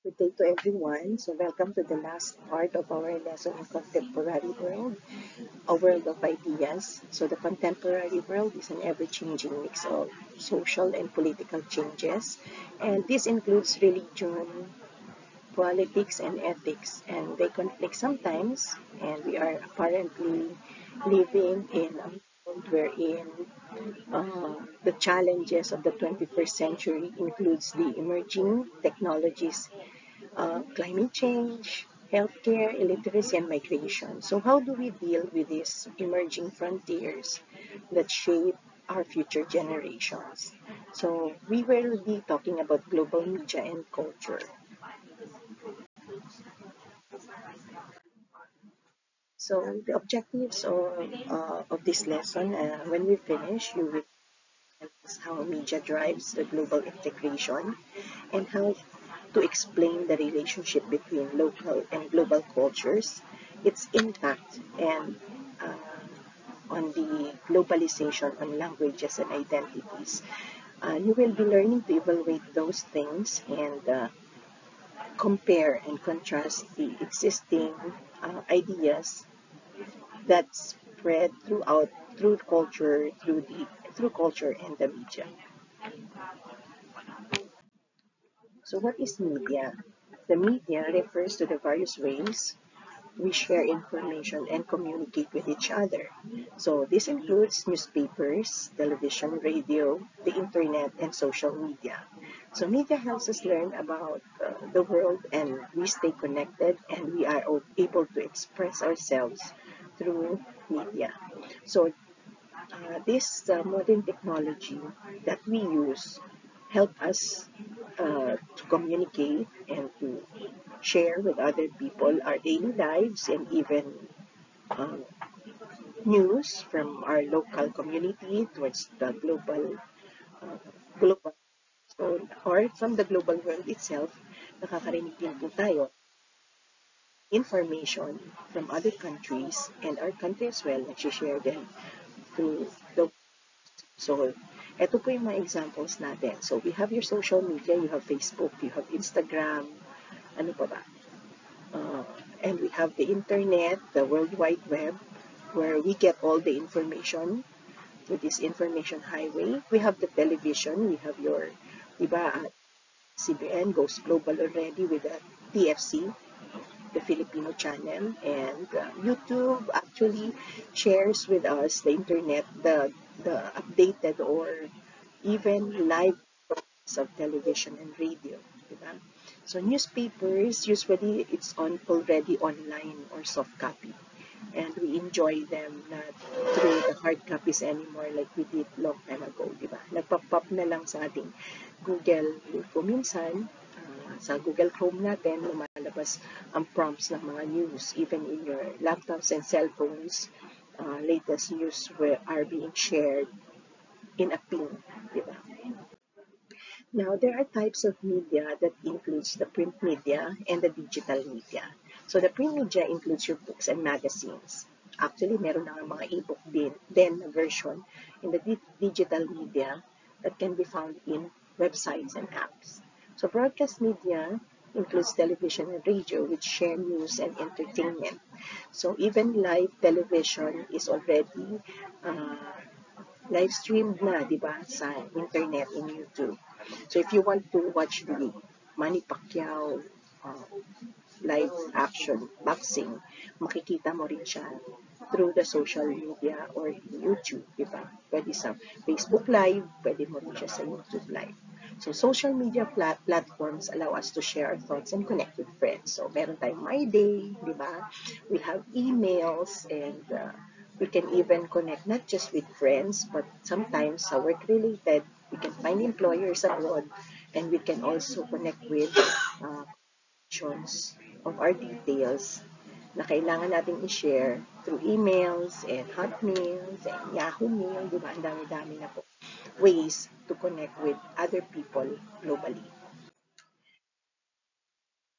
Good day to everyone. So welcome to the last part of our lesson in contemporary world, a world of ideas. So the contemporary world is an ever-changing mix of social and political changes, and this includes religion, politics, and ethics, and they conflict sometimes. And we are apparently living in a world wherein the challenges of the 21st century includes the emerging technologies, climate change, healthcare, illiteracy, and migration. So how do we deal with these emerging frontiers that shape our future generations? So we will be talking about global media and culture. So the objectives of this lesson, when we finish, you will understand how media drives the global integration and how to explain the relationship between local and global cultures, its impact, and uh, on the globalization on languages and identities. You will be learning to evaluate those things and compare and contrast the existing ideas that spread through culture and the media. So what is media? The media refers to the various ways we share information and communicate with each other. So this includes newspapers, television, radio, the internet, and social media. So media helps us learn about the world, and we stay connected, and we are able to express ourselves through media. So this modern technology that we use help us to communicate and to share with other people our daily lives and even um, news from our local community towards the uh, global or from the global world itself. Nakakarinig din po tayo information from other countries and our country as well, nagsishare din through the. So eto po yung mga examples natin. So we have your social media, you have Facebook, you have Instagram, ano pa ba? Uh, and we have the internet, the World Wide Web, where we get all the information through this information highway. We have the television, we have your, diba, CBN goes global already with the TFC, the Filipino channel, and YouTube actually shares with us the internet, the updated or even live of television and radio. Diba? So newspapers, usually it's on already online or soft copy. And we enjoy them not through the hard copies anymore like we did long time ago, di ba? Nagpa-pop na lang sa ating Google. Kung minsan, sa Google Chrome natin, lumalabas ang prompts ng mga news. Even in your laptops and cell phones, latest news are being shared in a ping, di ba? Now, there are types of media that includes the print media and the digital media. So the print media includes your books and magazines. Actually, meron na nga mga e-book din, then a version in the digital media that can be found in websites and apps. So broadcast media includes television and radio, which share news and entertainment. So even live television is already uh, live streamed na, di ba, sa internet in YouTube. So if you want to watch the Manny Pacquiao uh, live action boxing, makikita mo rin siya through the social media or YouTube, di ba? Pwede sa Facebook Live, pwede mo rin siya sa YouTube Live. So social media platforms allow us to share our thoughts and connect with friends. So meron tayong My Day, di ba? We have emails and we can even connect not just with friends, but sometimes sa work-related, we can find employers abroad and we can also connect with of our details na kailangan natin i-share through emails and Hotmails and Yahoo Mail, di ba? Ang dami-dami na po ways to connect with other people globally.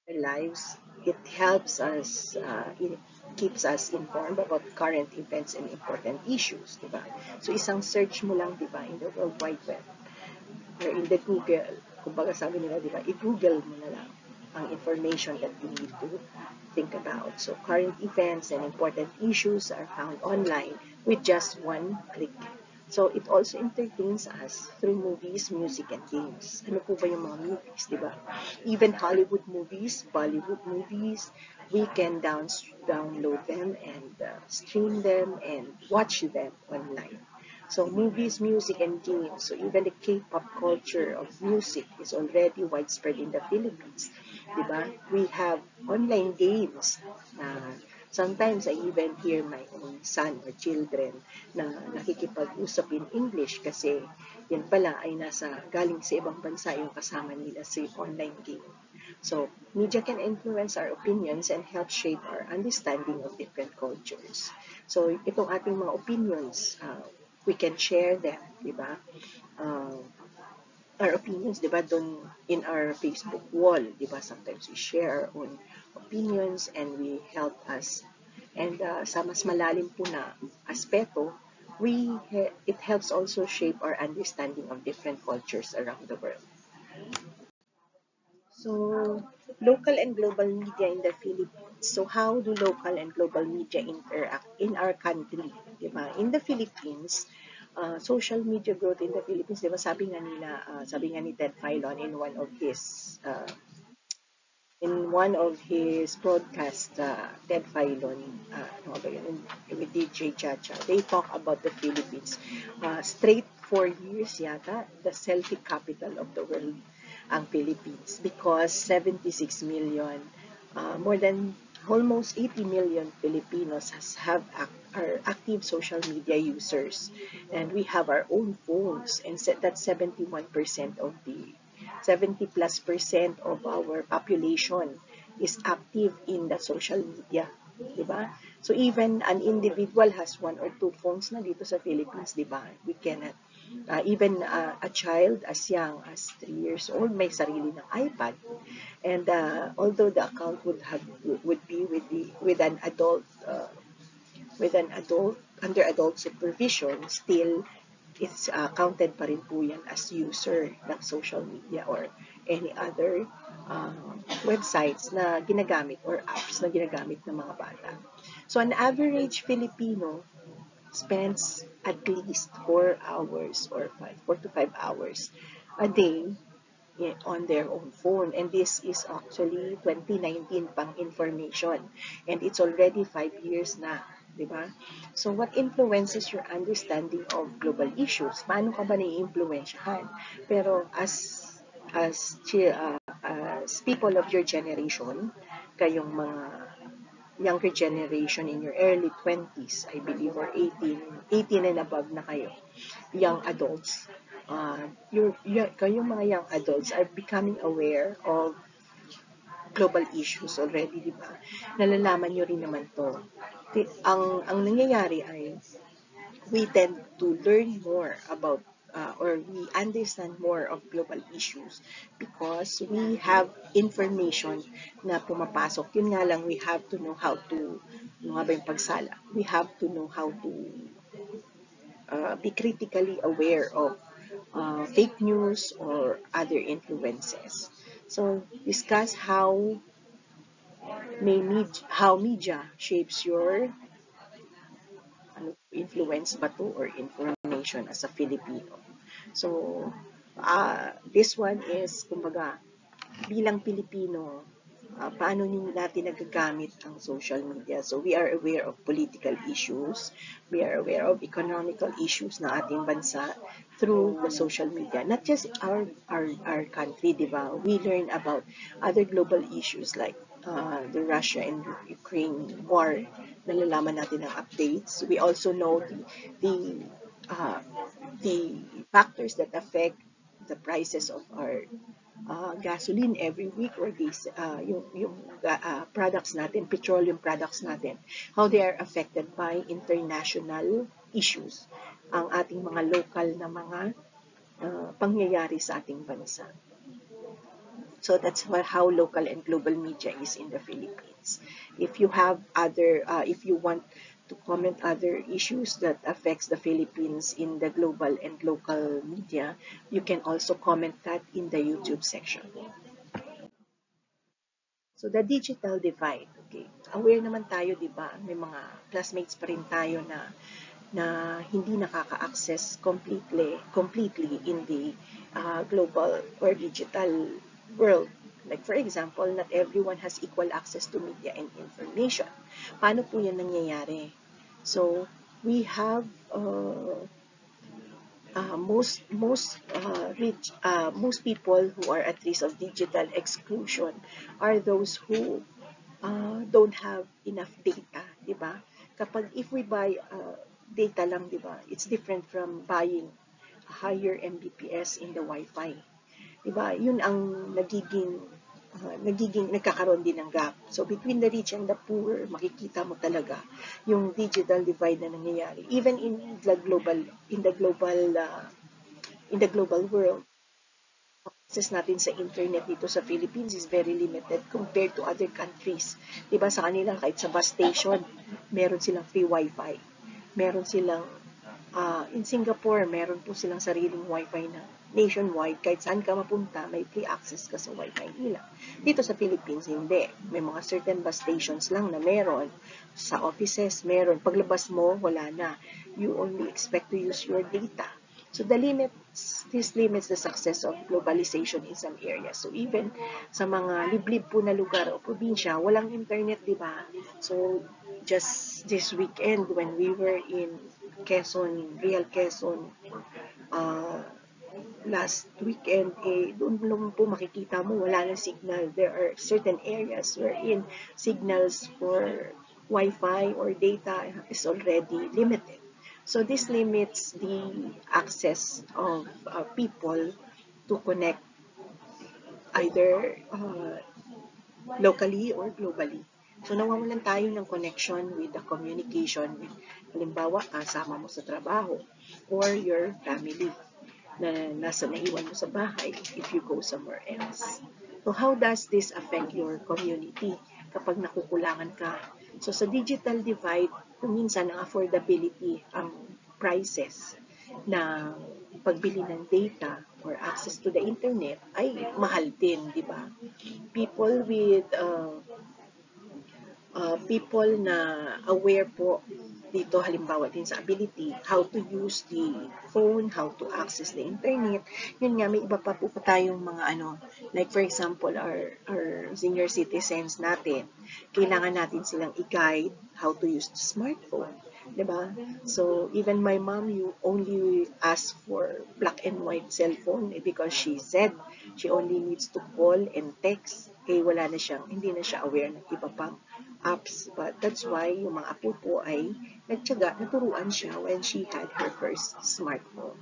Their lives, it helps us, it keeps us informed about current events and important issues, di ba? So isang search mo lang, di ba, in the World Wide Web or in the Google, kumbaga sabi nila, di ba, i-Google mo na lang. ang information that we need to think about. So current events and important issues are found online with just one click. So it also entertains us through movies, music, and games. Ano po ba yung mga movies, di ba? Even Hollywood movies, Bollywood movies, we can download them and stream them and watch them online. So movies, music, and games. So even the K-pop culture of music is already widespread in the Philippines. Diba? We have online games na sometimes I even hear my own son or children na nakikipag-usap in English kasi yan pala ay galing sa ibang bansa yung kasama nila sa online game. So, media can influence our opinions and help shape our understanding of different cultures. So, itong ating mga opinions, we can share them, di ba? Uh, our opinions, di ba, doon in our Facebook wall, di ba, sometimes we share our own opinions and we help us. And sa mas malalim po na aspeto, it helps also shape our understanding of different cultures around the world. So, local and global media in the Philippines. So, how do local and global media interact in our country? Diba? In the Philippines, social media growth in the Philippines, diba, sabi nga ni Ted Filon in one of his broadcasts, Ted Filon, ano ba yun, with DJ Chacha, they talk about the Philippines. Straight 4 years yata, the selfie capital of the world ang Philippines because 76 million, more than almost 80 million Filipinos are active social media users, and we have our own phones, and that's 71% of the 70+% of our population is active in the social media, di ba? So even an individual has one or two phones na dito sa Philippines, di ba? We cannot even a child as young as 3 years old may sarili ng iPad, and although the account would be with an adult under adult supervision, still it's counted pa rin po yan as user ng social media or any other websites na ginagamit or apps na ginagamit ng mga bata. So an average Filipino spends at least 4 hours or 4 to 5 hours a day on their own phone. And this is actually 2019 pang information. And it's already 5 years na, di ba? So what influences your understanding of global issues? Paano ka ba nai-influensyahan? Pero as people of your generation, kayong mga younger generation in your early 20s, I believe, or 18 and above na kayo, young adults, kayong mga young adults are becoming aware of global issues already, di ba? Nalalaman nyo rin naman to. Ang nangyayari ay we tend to learn more about or we understand more of global issues because we have information na pumapasok. Yun nga lang, we have to know how to, ano nga ba yung pagsala? We have to know how to be critically aware of fake news or other influences. So discuss how media shapes your influence ba to or information as a Filipino. So, this one is, kumbaga, bilang Pilipino, paano natin nagagamit ang social media. So, we are aware of political issues. We are aware of economical issues na ating bansa through the social media. Not just our country, di ba? We learn about other global issues like the Russia and Ukraine war. Nalalaman natin ang updates. We also know the factors that affect the prices of our gasoline every week, or yung products natin, petroleum products natin, how they are affected by international issues, ang ating mga local na mga pangyayari sa ating bansa. So that's how local and global media is in the Philippines. If you have if you want to comment other issues that affects the Philippines in the global and local media, you can also comment that in the YouTube section. So, the digital divide, okay. Aware naman tayo, di ba? May mga classmates pa rin tayo na hindi nakaka-access completely in the global or digital world. Like for example, not everyone has equal access to media and information. Paano po yan nangyayari? So, we have most people who are at risk of digital exclusion are those who don't have enough data, di ba? Kapag if we buy data lang, di ba? It's different from buying a higher Mbps in the Wi-Fi. Di ba? Yun ang nagkakaroon din ng gap. So between the rich and the poor, makikita mo talaga yung digital divide na nangyayari. Even in the global world, access natin sa internet dito sa Philippines is very limited compared to other countries. Diba sa kanila, kahit sa bus station, meron silang free wifi. Meron silang, in Singapore, meron po silang sariling wifi na nationwide. Kahit saan ka mapunta, may free access ka sa wifi nila. Dito sa Philippines, hindi. May mga certain bus stations lang na meron. Sa offices, meron. Paglabas mo, wala na. You only expect to use your data. So this limits the success of globalization in some areas. So even sa mga liblib po na lugar o probinsya, walang internet, di ba? So just this weekend when we were in Quezon, Real Quezon, last weekend, doon lang po makikita mo, wala na signal. There are certain areas wherein signals for Wi-Fi or data is already limited. So this limits the access of people to connect either locally or globally. So nawawalan tayo ng connection with the communication with, halimbawa, kasama mo sa trabaho or your family na naiwan mo sa bahay if you go somewhere else. So how does this affect your community kapag nakukulangan ka? So sa digital divide, minsan ang affordability, ang prices na pagbili ng data or access to the internet ay mahal din, di ba? People na aware po dito, halimbawa din sa ability, how to use the phone, how to access the internet. Yun nga, may iba pa po tayong mga like for example, our senior citizens natin, kailangan natin silang i-guide how to use the smartphone. Diba? So, even my mom, you only ask for black and white cell phone because she said she only needs to call and text. Wala na siyang, hindi na siya aware ng iba pang apps. But that's why yung mga apo po ay naturuan siya when she had her first smartphone.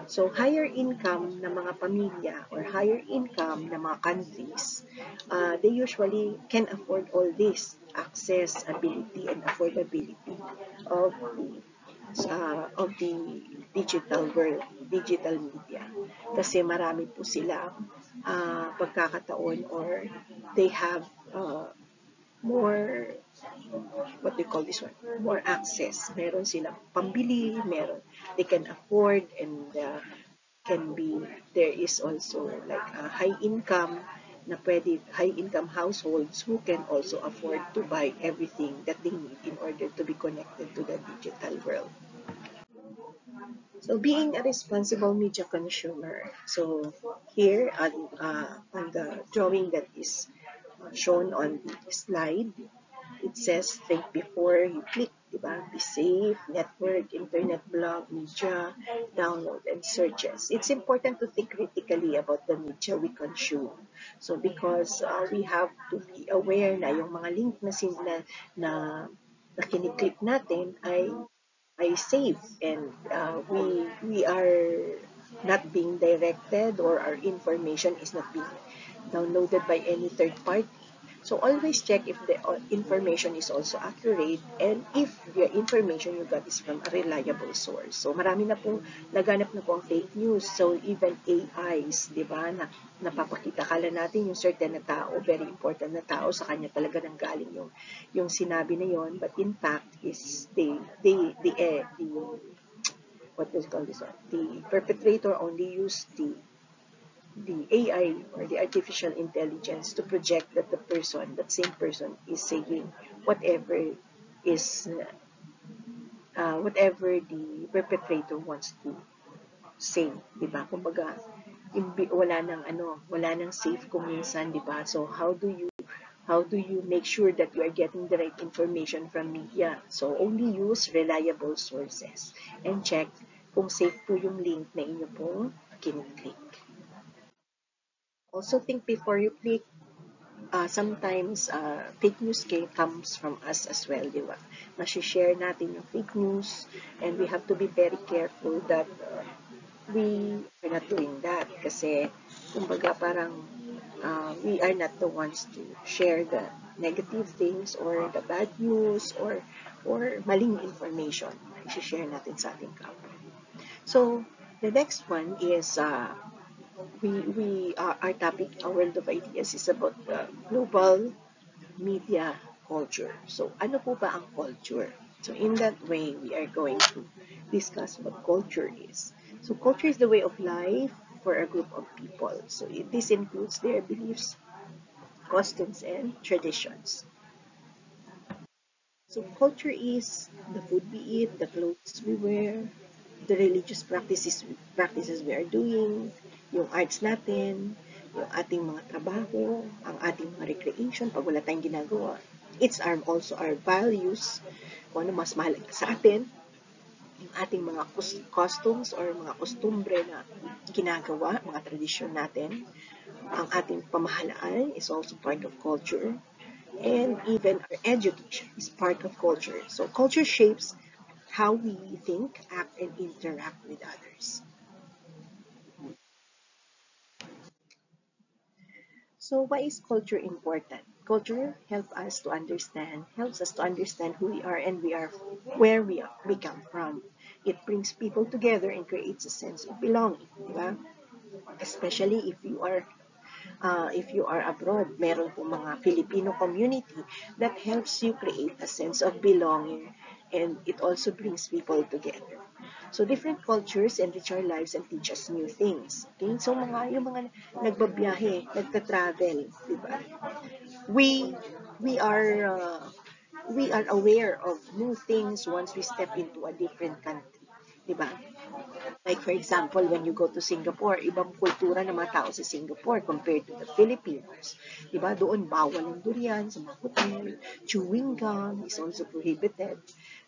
So, higher income na mga pamilya or higher income na mga countries, they usually can afford all this access, ability, and affordability of the digital world, digital media. Kasi marami po silang pagkakataon or they have more, what do you call this one? More access. Meron silang pambili, they can afford, and there is also like a high income households who can also afford to buy everything that they need in order to be connected to the digital world. So being a responsible media consumer, so here on the drawing that is shown on the slide, it says think before you click, diba? Be safe, network, internet, blog, media, download, and searches. It's important to think critically about the media we consume. So because we have to be aware na yung mga link na kiniklik natin ay safe, and we are not being directed, or our information is not being downloaded by any third party. So always check if the information is also accurate and if the information you got is from a reliable source. So marami na pong naganap na pong fake news. So even AIs, di ba, na napapakita kala natin yung certain na tao, very important na tao, sa kanya talaga nanggaling yung sinabi na yon, but in fact is what do you call this one? The perpetrator only used the the AI or the artificial intelligence to project that the person, that same person, is saying whatever is whatever the perpetrator wants to say, 'di ba? Kumbaga, wala nang safe kung minsan, 'di ba? So how do you make sure that you are getting the right information from media? So only use reliable sources and check kung safe po yung link na inyo pong kiniklik. Also think before you click. Sometimes fake news comes from us as well, di ba? Share natin yung fake news, and we have to be very careful that we are not doing that kasi kumbaga parang we are not the ones to share the negative things or the bad news or maling information na share natin sa ating kapwa. So the next one is our topic, our World of Ideas, is about global media culture. So ano po ba ang culture? So in that way, we are going to discuss what culture is. So culture is the way of life for a group of people. So this includes their beliefs, customs, and traditions. So culture is the food we eat, the clothes we wear, the religious practices we are doing, yung arts natin, yung ating mga trabaho, ang ating mga recreation pag wala tayong ginagawa. Also our values, kung ano mas mahalaga sa atin, yung ating mga customs or mga kostumbre na ginagawa, mga tradisyon natin, ang ating pamahalaan is also part of culture, and even our education is part of culture. So culture shapes how we think, act, and interact with others. So why is culture important? Culture helps us to understand who we are and we come from. It brings people together and creates a sense of belonging, di ba? Especially if you are abroad, meron po mga Filipino community that helps you create a sense of belonging, and it also brings people together. So different cultures enrich our lives and teach us new things. Okay? So yung mga nagbabiyahe, nagta-travel, di ba? We we are uh, we are aware of new things once we step into a different country, di ba? Like for example, when you go to Singapore, ibang kultura ng mga tao sa Singapore compared to the Filipinos. Diba? Doon bawal ang durian sa mga hotel. Chewing gum is also prohibited.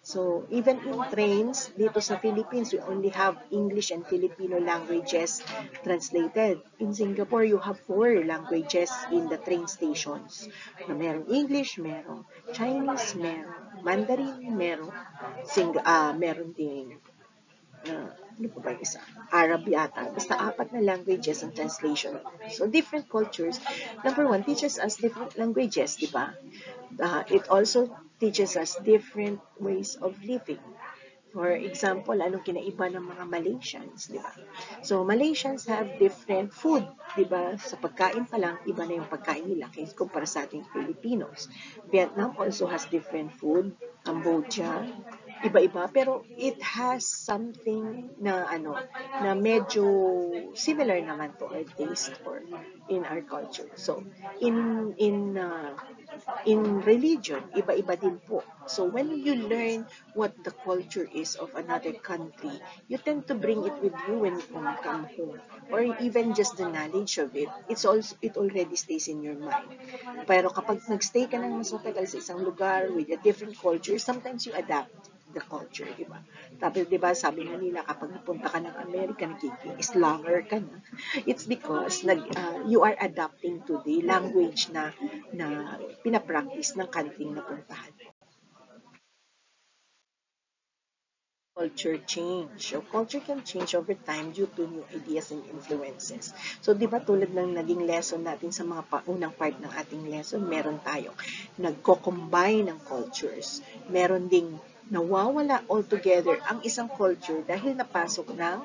So even in trains, dito sa Philippines, we only have English and Filipino languages translated. In Singapore, you have 4 languages in the train stations. Na merong English, merong Chinese, merong Mandarin, meron ding ano pa ba yung isa? Arab yata. Basta 4 na languages ang translation. So, different cultures. Number 1, teaches us different languages, di ba? It also teaches us different ways of living. For example, anong kinaiba ng mga Malaysians, di ba? So, Malaysians have different food, di ba? Sa pagkain pa lang, iba na yung pagkain nila kaysa kumpara sa ating Filipinos. Vietnam also has different food. Cambodia, iba-iba, pero it has something na medyo similar naman to our taste or in our culture. So, in religion, iba-iba din po. So when you learn what the culture is of another country, you tend to bring it with you when you come home. Or even just the knowledge of it, it already stays in your mind. Pero kapag nagstay ka ng mas matagal sa isang lugar with a different culture, sometimes you adapt the culture, di ba? Tapos, di ba, sabi nga nila, kapag napunta ka ng Amerika, nagkiki-slanger ka na. It's because you are adapting to the language na pinapractice ng country na puntahan. Culture change. So, culture can change over time due to new ideas and influences. So, di ba tulad ng naging lesson natin sa mga unang part ng ating lesson, meron tayong nagko-combine ng cultures. Meron ding nawawala altogether ang isang culture dahil napasok ng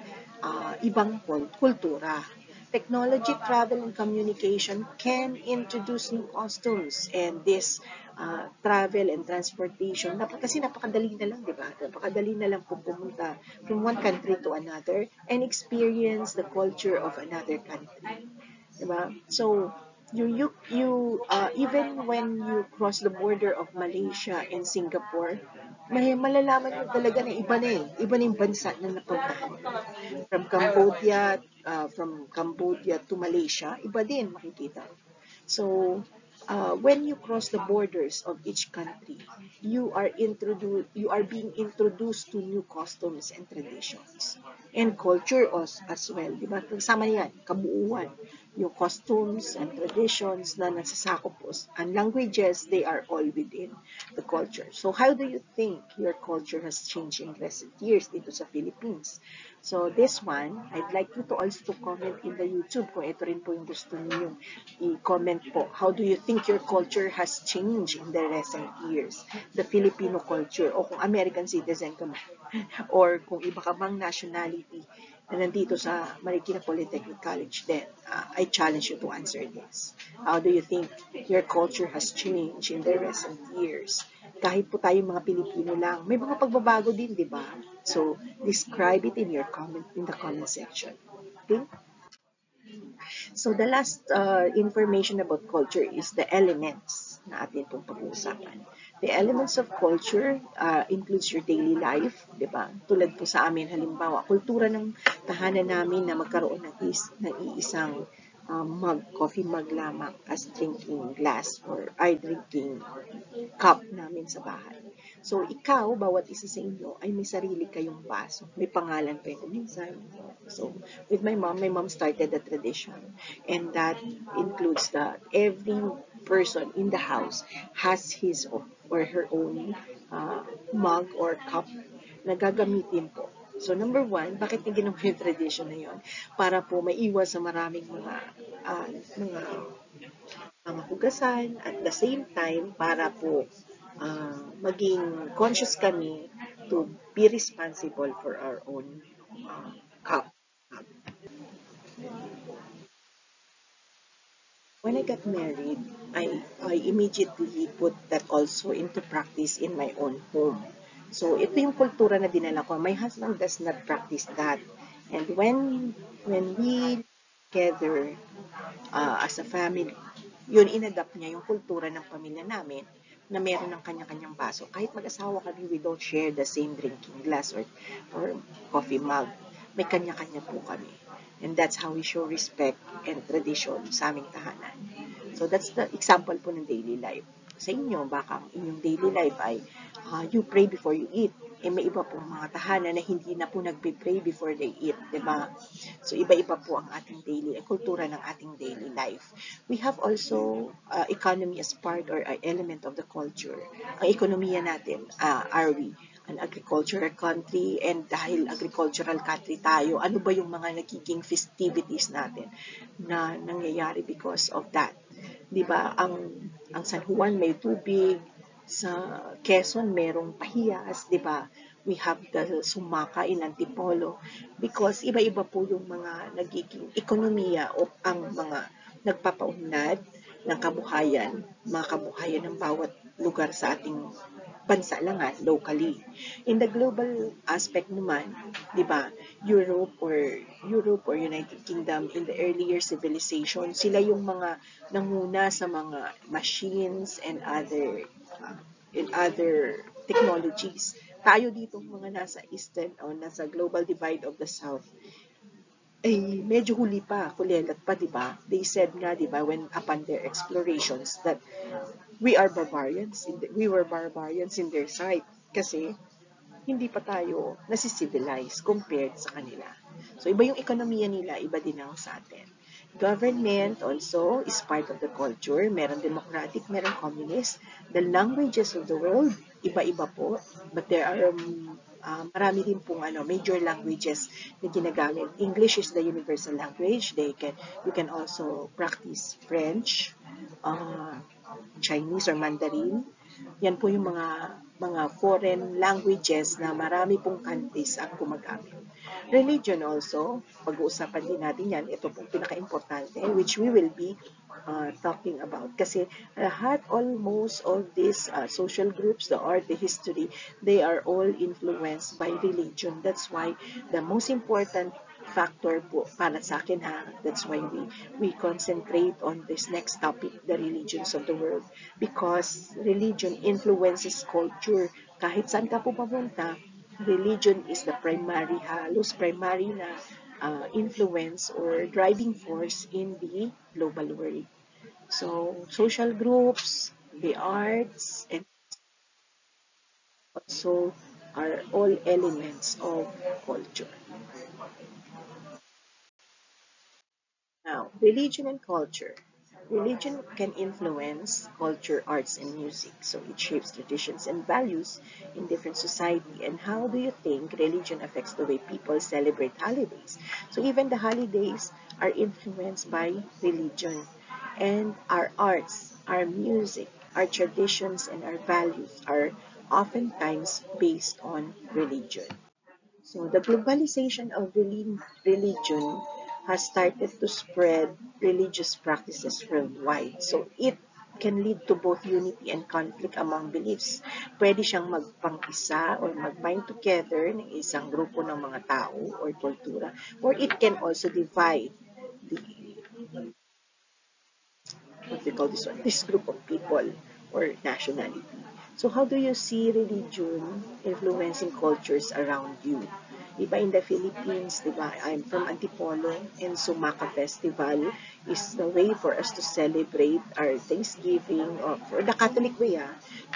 ibang kultura. Technology, travel, and communication can introduce new customs, and this travel and transportation, kasi napakadali na lang, di ba? Napakadali na lang po pumunta from one country to another and experience the culture of another country. Diba? So, even when you cross the border of Malaysia and Singapore, may malalaman mo talaga na iba na eh. Iba na yung bansa na napuntahan. From Cambodia to Malaysia, iba din makikita. So, when you cross the borders of each country, you are being introduced to new customs and traditions and culture as well, di ba? Kasama yan, kabuuan, yung customs and traditions na nasasakop po. And languages, they are all within the culture. So, how do you think your culture has changed in recent years dito sa Philippines? So, this one, I'd like you to also comment in the YouTube kung ito rin po yung gusto niyo i-comment po. How do you think your culture has changed in the recent years? The Filipino culture, o kung American citizen ka man, or kung iba ka bang nationality na nandito sa Marikina Polytechnic College, then I challenge you to answer this. How do you think your culture has changed in the recent years? Kahit po tayo mga Pilipino lang, may mga pagbabago din, di ba? So, describe it in the comment section. Okay? So, the last information about culture is the elements na atin pong pag-uusapan. The elements of culture includes your daily life, di ba? Tulad po sa amin, halimbawa, kultura ng tahanan namin na magkaroon ng iisang coffee mug lamang as drinking glass or drinking cup namin sa bahay. So, ikaw, bawat isa sa inyo, ay may sarili kayong baso. May pangalan pa yun minsan. So, with my mom started the tradition. And that includes that every person in the house has his or her own mug or cup na gagamitin po. So, number one, bakit niya ginawa yung tradition na yun? Para po maiwas sa maraming mga hugasan at the same time para po maging conscious kami to be responsible for our own cup. When I got married, I immediately put that also into practice in my own home. So, ito yung kultura na dinala ko. My husband does not practice that. And when we together as a family, yun, inadapt niya yung kultura ng pamilya namin na meron ng kanya-kanyang baso. Kahit mag-asawa kami, we don't share the same drinking glass or coffee mug. May kanya-kanya po kami. And that's how we show respect and tradition sa aming tahanan. So that's the example po ng daily life. Sa inyo, baka inyong daily life ay you pray before you eat. May iba pong mga tahanan na hindi na po nagpe-pray before they eat, diba? So, iba-iba po ang ating kultura ng ating daily life. We have also economy as part or element of the culture. Ang ekonomiya natin, are we an agricultural country? And dahil agricultural country tayo, ano ba yung mga nagiging festivities natin na nangyayari because of that? Diba, ang San Juan may tubig, sa Quezon merong pahiyas, di ba? We have the Sumaka in Antipolo because iba-iba po yung mga nagiging ekonomiya o ang mga nagpapaunlad ng kabuhayan, mga kabuhayan ng bawat lugar sa ating bansa lang locally. In the global aspect naman, di ba, Europe or United Kingdom in the earlier civilization, sila yung mga nanguna sa mga machines and other technologies. Tayo dito mga nasa eastern o nasa global divide of the south, ay medyo kulelat pa, di ba? They said nga, di ba, when upon their explorations that we were barbarians in their sight kasi hindi pa tayo nasisivilize compared sa kanila. So, iba yung ekonomiya nila, iba din ang sa atin. Government also is part of the culture. Meron democratic, meron communist. The languages of the world, iba-iba po. But there are marami din pong major languages na ginagamit. English is the universal language. You can also practice French, Chinese or Mandarin. Yan po yung mga foreign languages na marami pong countries ang gumagamit. Religion also, pag-uusapan din natin yan, ito pong pinaka-importante, which we will be talking about. Kasi lahat, almost all these social groups, the art, the history, they are all influenced by religion. That's why the most important factor po para sa akin that's why we concentrate on this next topic, the religions of the world, because religion influences culture. Kahit saan ka po papunta, religion is the primary, halos primary na influence or driving force in the global world. So, social groups, the arts, and also are all elements of culture. Now, religion and culture. Religion can influence culture, arts, and music. So it shapes traditions and values in different society. And how do you think religion affects the way people celebrate holidays? So even the holidays are influenced by religion. And our arts, our music, our traditions, and our values are oftentimes based on religion. So the globalization of religion has started to spread religious practices worldwide. So it can lead to both unity and conflict among beliefs. Pwede siyang magpang-isa or mag-bind together ng isang grupo ng mga tao or kultura. Or it can also divide the, what we call this one, this group of people or nationality. So how do you see religion influencing cultures around you? Diba in the Philippines, diba, I'm from Antipolo, and Sumaca Festival is the way for us to celebrate our Thanksgiving, or for the Catholic way,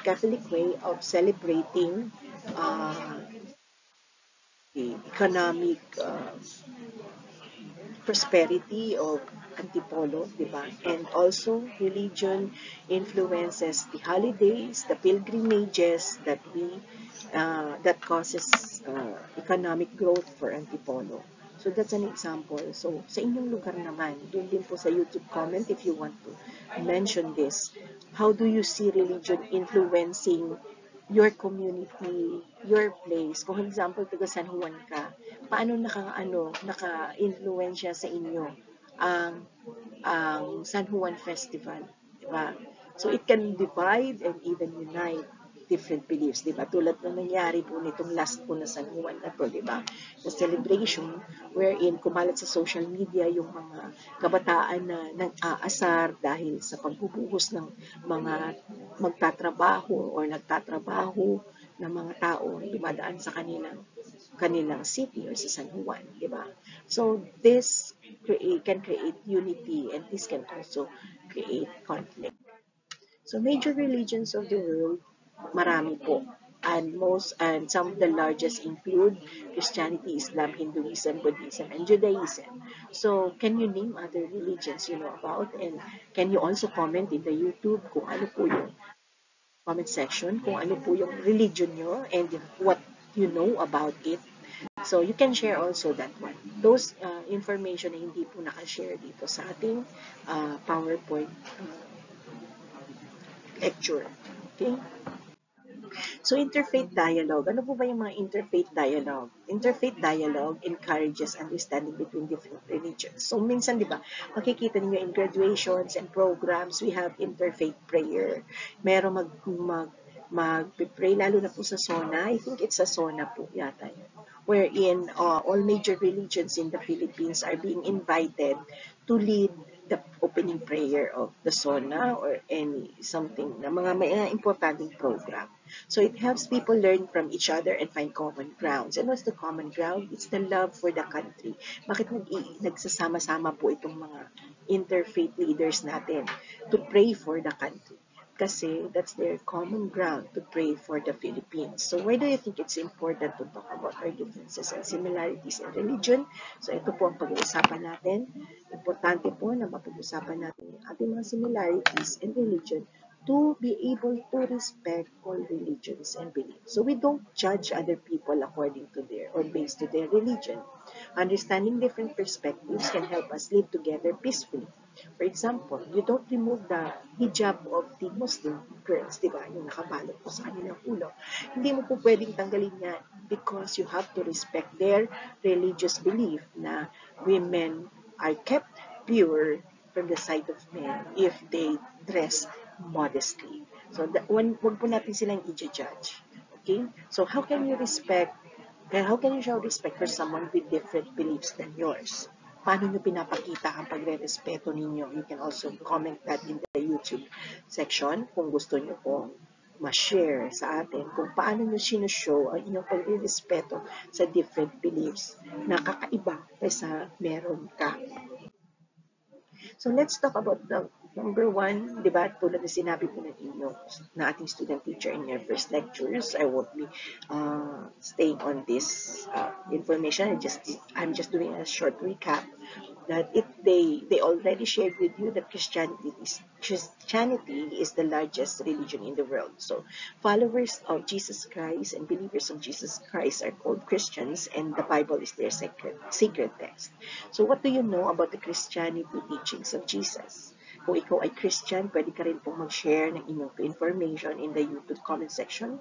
Catholic way of celebrating uh, the economic prosperity of Antipolo, di ba? And also, religion influences the holidays, the pilgrimages that causes economic growth for Antipolo. So that's an example. So sa inyong lugar naman, doon din po sa YouTube comment if you want to mention this. How do you see religion influencing your community, your place? Kung example, taga San Juan ka, paano naka-influensya sa inyo ang San Juan Festival, di ba? So it can divide and even unite different beliefs, di ba? Tulad na nangyari po nitong last po na San Juan na to, di ba? Na celebration wherein kumalat sa social media yung mga kabataan na nag-aasar dahil sa pagbubuhos ng mga magtatrabaho or nagtatrabaho ng mga tao dumadaan sa kanilang city or sa San Juan, di ba? So this can create unity, and this can also create conflict. So major religions of the world, marami po. And some of the largest include Christianity, Islam, Hinduism, Buddhism, and Judaism. So can you name other religions you know about? And can you also comment in the YouTube kung ano po yung comment section, kung ano po yung religion nyo and what you know about it. So you can share also that one. Those information na hindi po nakashare dito sa ating PowerPoint lecture. Okay? So, interfaith dialogue. Ano po ba yung mga interfaith dialogue? Interfaith dialogue encourages understanding between different religions. So, minsan, di ba, makikita niyo in graduations and programs, we have interfaith prayer. Meron mag-pray, lalo na po sa SONA. I think it's sa SONA po yata yun. Wherein all major religions in the Philippines are being invited to lead the opening prayer of the SONA or any something na mga importanteng program. So it helps people learn from each other and find common grounds. And what's the common ground? It's the love for the country. Bakit nagsasama-sama po itong mga interfaith leaders natin to pray for the country? Kasi that's their common ground to pray for the Philippines. So why do you think it's important to talk about our differences and similarities in religion? So ito po ang pag-uusapan natin. Importante po na mapag-usapan natin yung ating mga similarities in religion to be able to respect all religions and beliefs. So we don't judge other people according to their or based to their religion. Understanding different perspectives can help us live together peacefully. For example, you don't remove the hijab of the Muslim girls, di ba? Yung nakabalot po sa kanilang ulo. Hindi mo po pwedeng tanggalin yan because you have to respect their religious belief na women are kept pure from the sight of men if they dress modestly. So, wag po natin silang i-judge. Okay? So, how can you show respect for someone with different beliefs than yours? Paano nyo pinapakita ang pagre-respeto ninyo? You can also comment that in the YouTube section kung gusto nyo pong ma-share sa atin kung paano nyo sinushow ang inyong pagre-respeto sa different beliefs na kakaiba kaysa meron ka. So let's talk about the number one, di ba, tulad na sinabi po ng inyo, na ating student teacher in your first lectures, I won't be staying on this information. I'm just doing a short recap that they already shared with you that Christianity is the largest religion in the world. So followers of Jesus Christ and believers of Jesus Christ are called Christians, and the Bible is their sacred text. So what do you know about the Christianity teachings of Jesus? Kung ikaw ay Christian, pwede ka rin pong mag-share ng inyong information in the YouTube comment section.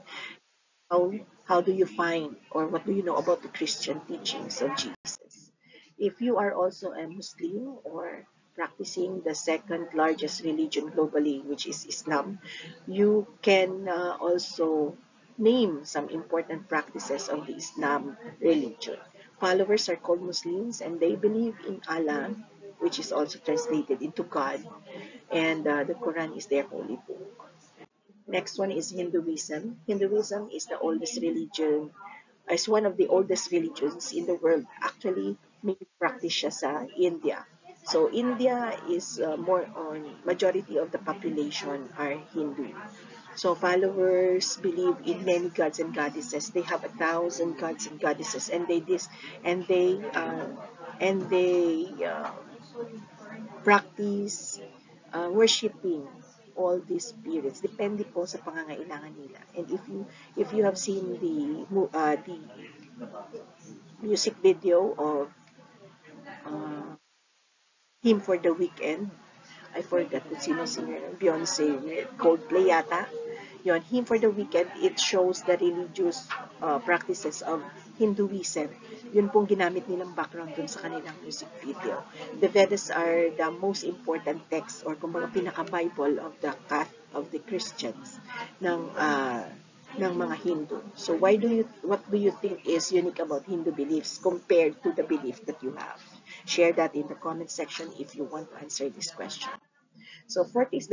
How do you find, or what do you know about the Christian teachings of Jesus? If you are also a Muslim or practicing the second largest religion globally, which is Islam, you can also name some important practices of the Islam religion. Followers are called Muslims, and they believe in Allah, which is also translated into God, and the Quran is their holy book. Next one is Hinduism. Hinduism is the oldest religion, is one of the oldest religions in the world. Actually, may practice siya sa India. So India is more on, majority of the population are Hindu. So followers believe in many gods and goddesses. They have 1,000 gods and goddesses, and they practice worshiping all these spirits. Depende po sa pangangailangan nila. And if you have seen the music video of Hymn for the Weekend, I forgot kung sino singer, Beyonce with Coldplay yata. Yon, Hymn for the Weekend, it shows the religious practices of Hinduism. Yun pong ginamit nilang background dun sa kanilang music video. The Vedas are the most important text, or kumbaga pinaka-Bible of the Christians ng mga Hindu. So what do you think is unique about Hindu beliefs compared to the belief that you have? Share that in the comment section if you want to answer this question. So fourth is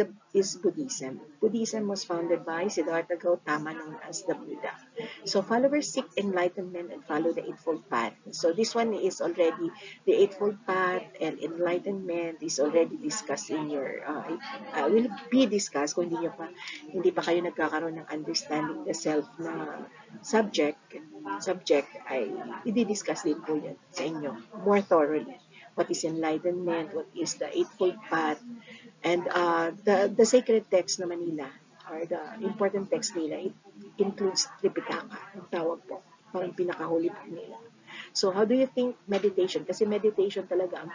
Buddhism. Buddhism was founded by Siddhartha Gautama, known as the Buddha. So followers seek enlightenment and follow the Eightfold Path. So this one is already, the Eightfold Path and enlightenment is already discussed in your, will be discussed kung hindi pa kayo nagkakaroon ng understanding the self na subject ay i-discuss din po yan sa inyo more thoroughly. What is enlightenment? What is the Eightfold Path? And the sacred text naman nila, or the important text nila, it includes Tripitaka, ang tawag po, parang pinakahuli po nila. So how do you think meditation? Kasi meditation talaga ang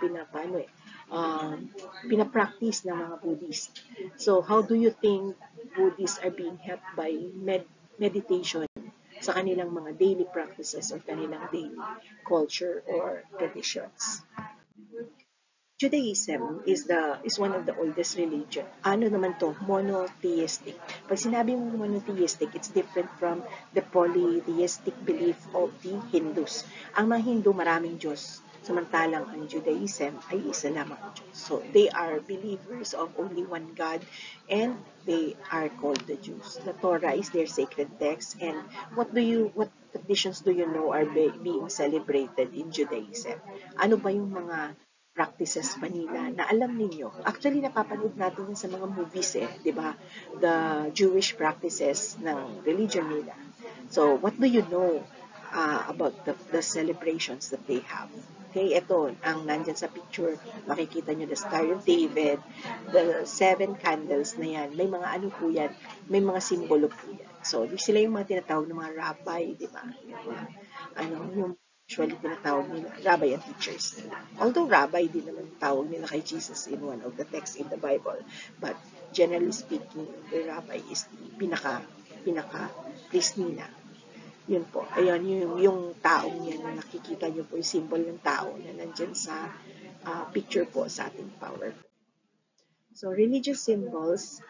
pinapractice ng mga Buddhist. So how do you think Buddhists are being helped by meditation sa kanilang mga daily practices or kanilang daily culture or traditions? Judaism is one of the oldest religion. Ano naman to? Monotheistic. Pag sinabi mo monotheistic, it's different from the polytheistic belief of the Hindus. Ang mga Hindu, maraming Diyos. Samantalang ang Judaism ay isa lamang ang Diyos. So they are believers of only one God, and they are called the Jews. The Torah is their sacred text. And what traditions do you know are being celebrated in Judaism? Ano ba yung mga practices pa nila na alam ninyo? Actually, napapanood natin yun sa mga movies di ba? The Jewish practices ng religion nila. So, what do you know about the celebrations that they have? Okay, ito, ang nandyan sa picture, makikita nyo the Star of David, the 7 candles na yan, may mga ano po yan, may mga simbolo po yan. So, sila yung mga tinatawag ng mga rabbi, di ba? Yung actually tinatawag nila rabbi and teachers. Although rabbi din naman tawag nila kay Jesus in one of the texts in the Bible. But generally speaking, the rabbi is the pinaka priest nila. Yun po. Ayun, yung taong yan na nakikita nyo po, yung symbol ng tao na nandyan sa picture po sa ating power. So, religious symbols,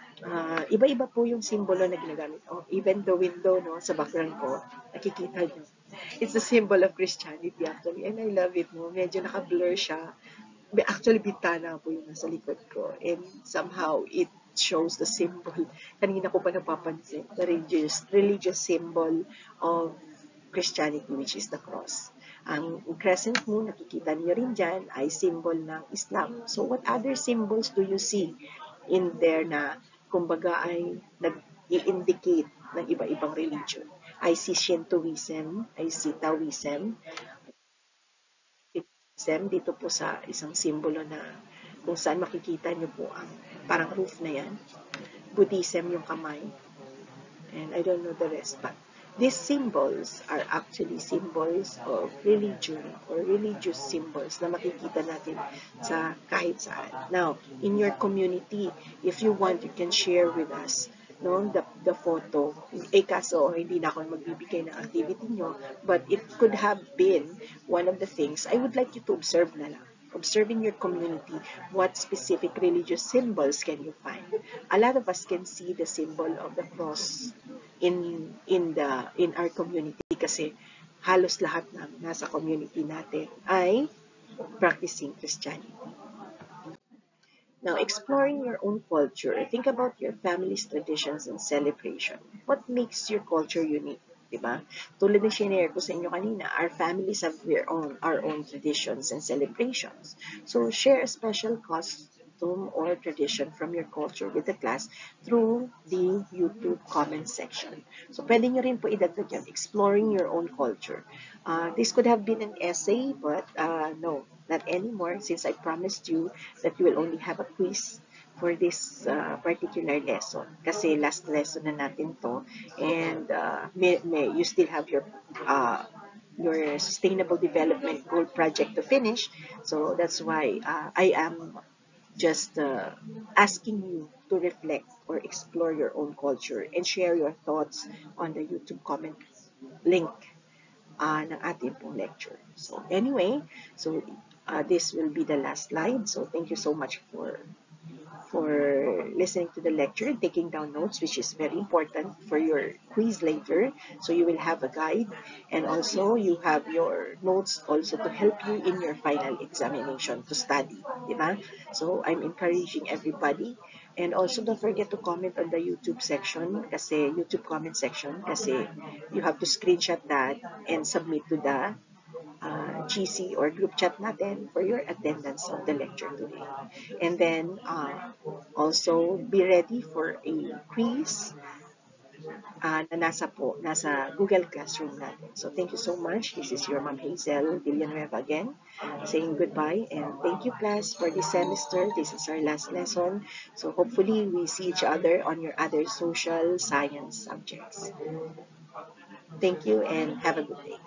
iba-iba po yung simbolo na ginagamit. Oh, even the window, no, sa background ko, nakikita nyo. It's a symbol of Christianity actually, and I love it, no. Medyo naka-blur siya. Actually, bintana po yung nasa likod ko, and somehow it shows the symbol. Kanina ko pa napapansin, the religious symbol of Christianity, which is the cross. Ang crescent moon, nakikita niyo rin dyan, ay symbol ng Islam. So, what other symbols do you see in there na, kumbaga, ay nag-i-indicate ng iba-ibang religion? I see Shintoism, I see Taoism. Dito po sa isang simbolo na kung saan makikita niyo po ang parang roof na yan. Buddhism yung kamay. And I don't know the rest, but these symbols are actually symbols of religion or religious symbols na makikita natin sa kahit saan. Now, in your community, if you want, you can share with us the photo. Kaso, hindi na ako magbibigay ng activity nyo, but it could have been one of the things I would like you to observe na lang. Observe in your community what specific religious symbols can you find. A lot of us can see the symbol of the cross in our community kasi halos lahat na nasa community natin ay practicing Christianity. Now, exploring your own culture, think about your family's traditions and celebration. What makes your culture unique? Diba? Tulad ng shinare ko sa inyo kanina, our families have our own traditions and celebrations. So, share a special custom or tradition from your culture with the class through the YouTube comment section. So, pwede nyo rin po idagdag yan, exploring your own culture. This could have been an essay, but no, not anymore, since I promised you that you will only have a quiz for this particular lesson. Kasi last lesson na natin to, and you still have your Sustainable Development Goal project to finish. So that's why I am just asking you to reflect or explore your own culture and share your thoughts on the YouTube comment link ng ating pong lecture. So anyway, so this will be the last slide. So thank you so much for listening to the lecture and taking down notes, which is very important for your quiz later. So you will have a guide, and also you have your notes also to help you in your final examination to study, diba? So I'm encouraging everybody, and also don't forget to comment on the YouTube comment section, kasi you have to screenshot that and submit to the GC or group chat natin for your attendance of the lecture today. And then also be ready for a quiz na nasa Google Classroom natin. So thank you so much. This is your Ma'am Hazel Villanueva again, saying goodbye, and thank you class for this semester. This is our last lesson. So hopefully we see each other on your other social science subjects. Thank you and have a good day.